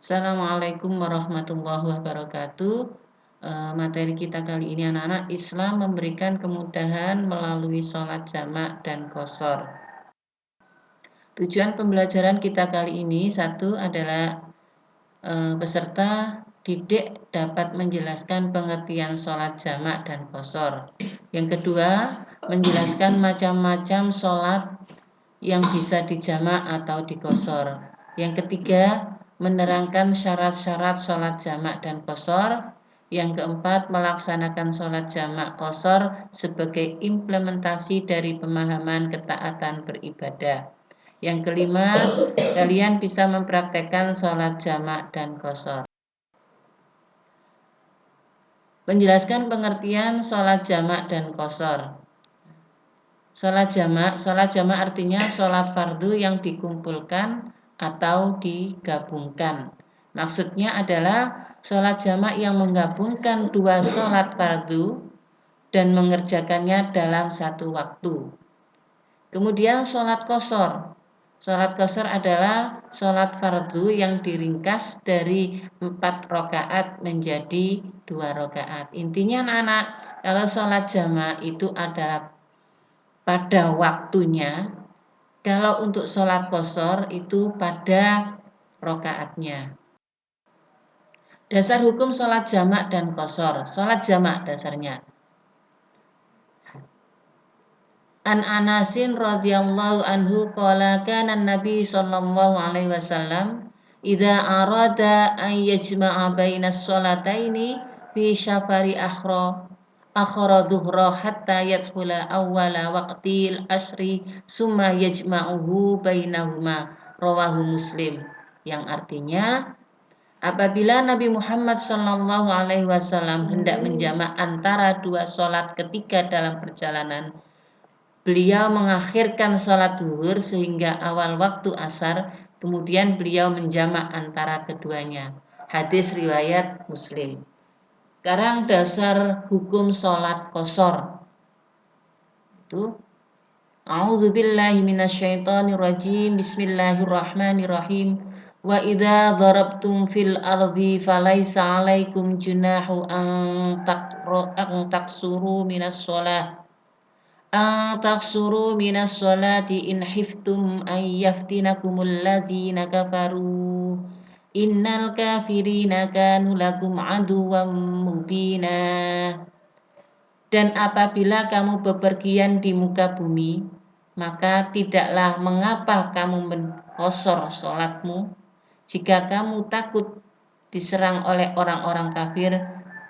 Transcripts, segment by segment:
Assalamualaikum warahmatullahi wabarakatuh. Materi kita kali ini anak-anak, Islam memberikan kemudahan melalui sholat jamak dan qashar. Tujuan pembelajaran kita kali ini satu adalah peserta didik dapat menjelaskan pengertian sholat jamak dan qashar. Yang kedua, menjelaskan macam-macam sholat yang bisa dijamak atau diqashar. Yang ketiga, menerangkan syarat-syarat sholat jamak dan qashar. Yang keempat, melaksanakan sholat jamak qashar sebagai implementasi dari pemahaman ketaatan beribadah. Yang kelima, kalian bisa mempraktekkan sholat jamak dan qashar. Menjelaskan pengertian sholat jamak dan qashar. Sholat jamak artinya sholat fardu yang dikumpulkan atau digabungkan. Maksudnya adalah sholat jamak yang menggabungkan dua sholat fardu dan mengerjakannya dalam satu waktu. Kemudian sholat qashar. Sholat qashar adalah sholat fardu yang diringkas dari 4 rakaat menjadi 2 rakaat. Intinya anak-anak, kalau sholat jamak itu adalah pada waktunya, kalau untuk sholat qashar itu pada rakaatnya. Dasar hukum sholat jamak dan qashar. Sholat jamak dasarnya. An Anasin radhiyallahu anhu qala kana Nabi sallallahu alaihi wasallam idza arada an yajma'a bainas sholataini fi syafari akhra dhuhra hatta yadkhula awwala waqtil asri summa yajma'uhu bainahuma, rawahu Muslim. Yang artinya, apabila Nabi Muhammad sallallahu alaihi wasallam hendak menjamak antara dua sholat ketika dalam perjalanan, beliau mengakhirkan sholat zuhur sehingga awal waktu asar, kemudian beliau menjamak antara keduanya. Hadis riwayat Muslim. Sekarang dasar hukum sholat qashar. Itu A'udzubillahi minasyaitonirrajim. Bismillahirrahmanirrahim. Wa idza darabtum fil ardi falaisa 'alaikum junahu an taksuru minas sholati in khiftum an yaftinakumul ladzina kafaru innal kafirina kanu lakum aduwwan mubina. Dan apabila kamu bepergian di muka bumi, maka tidaklah mengapa kamu mengqashar sholatmu jika kamu takut diserang oleh orang-orang kafir.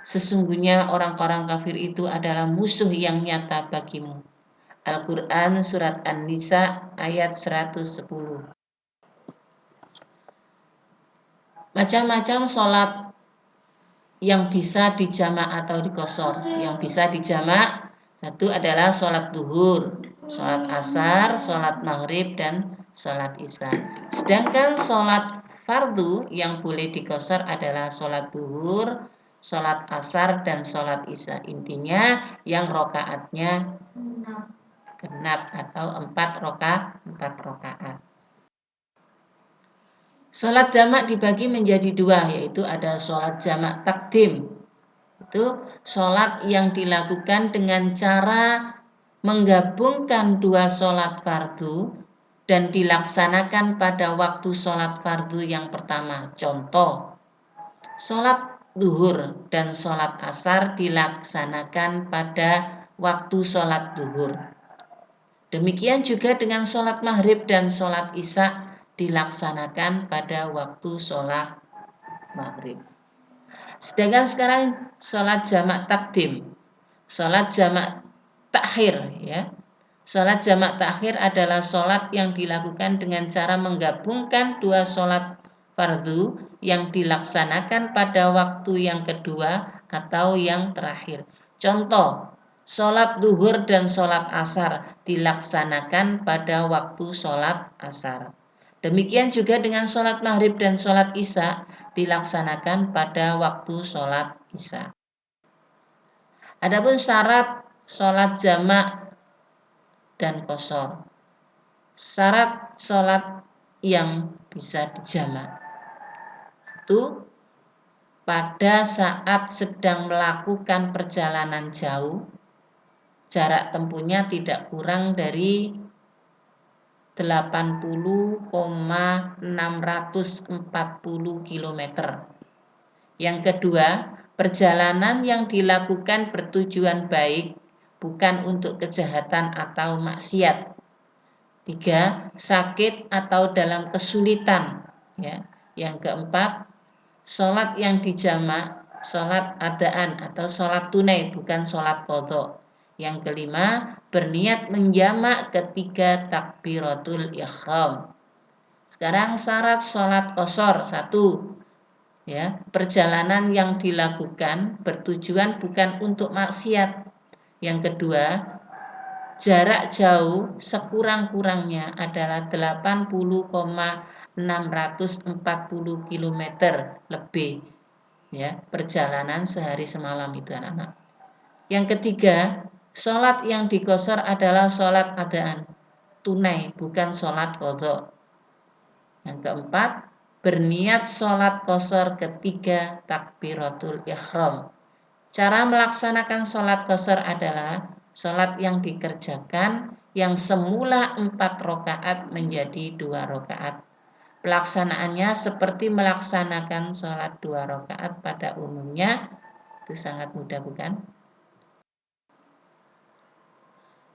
Sesungguhnya orang-orang kafir itu adalah musuh yang nyata bagimu. Al-Quran Surat An-Nisa ayat 110. Macam-macam sholat yang bisa dijamak atau diqashar. Yang bisa dijamak, satu adalah sholat zuhur, sholat asar, sholat maghrib, dan sholat isya. Sedangkan sholat fardu yang boleh diqashar adalah sholat zuhur, sholat asar, dan sholat isya. Intinya yang rokaatnya genap atau 4 rakaat. Sholat jamak dibagi menjadi 2, yaitu ada sholat jamak takdim. Itu sholat yang dilakukan dengan cara menggabungkan 2 sholat fardu dan dilaksanakan pada waktu sholat fardu yang pertama. Contoh, sholat zuhur dan sholat asar dilaksanakan pada waktu sholat zuhur. Demikian juga dengan sholat maghrib dan sholat isya dilaksanakan pada waktu sholat maghrib. Sedangkan sekarang sholat jamak takdim, sholat jamak takhir, ya. Sholat jamak takhir adalah sholat yang dilakukan dengan cara menggabungkan 2 sholat fardu yang dilaksanakan pada waktu yang kedua atau yang terakhir. Contoh, sholat zuhur dan sholat asar dilaksanakan pada waktu sholat asar. Demikian juga dengan sholat maghrib dan sholat isya dilaksanakan pada waktu sholat isya. Adapun syarat sholat jamak dan qashar. Syarat sholat yang bisa dijamak. waktu pada saat sedang melakukan perjalanan jauh, jarak tempuhnya tidak kurang dari 80,640 km. Yang kedua, perjalanan yang dilakukan bertujuan baik, bukan untuk kejahatan atau maksiat. Tiga, sakit atau dalam kesulitan. Ya. Yang keempat, sholat yang dijamak, sholat adaan atau sholat tunai, bukan sholat qadha. Yang kelima, berniat menjamak ketiga takbiratul ihram. Sekarang syarat sholat qashar. Satu, ya, perjalanan yang dilakukan bertujuan bukan untuk maksiat. Yang kedua, jarak jauh sekurang-kurangnya adalah 80,640 km lebih, ya, perjalanan sehari semalam itu anak-anak. Yang ketiga, sholat yang diqashar adalah sholat adaan, tunai, bukan sholat qadha. Yang keempat, berniat sholat qashar ketiga takbiratul ihram. Cara melaksanakan sholat qashar adalah sholat yang dikerjakan yang semula 4 rakaat menjadi 2 rakaat. Pelaksanaannya seperti melaksanakan sholat 2 rakaat pada umumnya. Itu sangat mudah, bukan?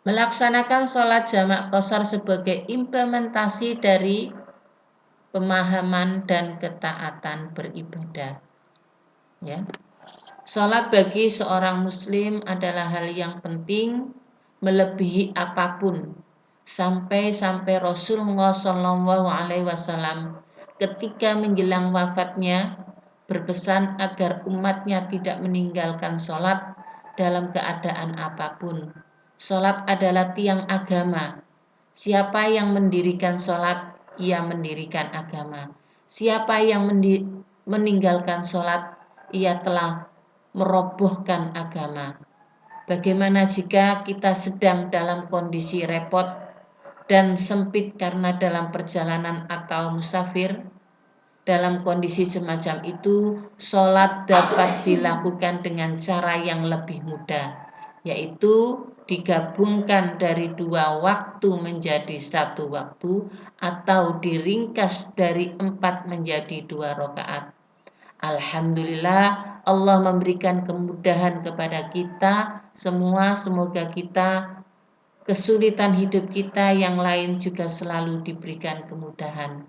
Melaksanakan sholat jamak qashar sebagai implementasi dari pemahaman dan ketaatan beribadah. Ya. Sholat bagi seorang muslim adalah hal yang penting melebihi apapun. Sampai Rasulullah SAW ketika menjelang wafatnya berpesan agar umatnya tidak meninggalkan sholat dalam keadaan apapun. Sholat adalah tiang agama. Siapa yang mendirikan sholat, ia mendirikan agama. Siapa yang meninggalkan sholat, ia telah merobohkan agama. Bagaimana jika kita sedang dalam kondisi repot dan sempit karena dalam perjalanan atau musafir? Dalam kondisi semacam itu, sholat dapat dilakukan dengan cara yang lebih mudah, yaitu digabungkan dari 2 waktu menjadi 1 waktu atau diringkas dari 4 menjadi 2 rakaat. Alhamdulillah, Allah memberikan kemudahan kepada kita semua. Semoga kita, kesulitan hidup kita yang lain juga selalu diberikan kemudahan.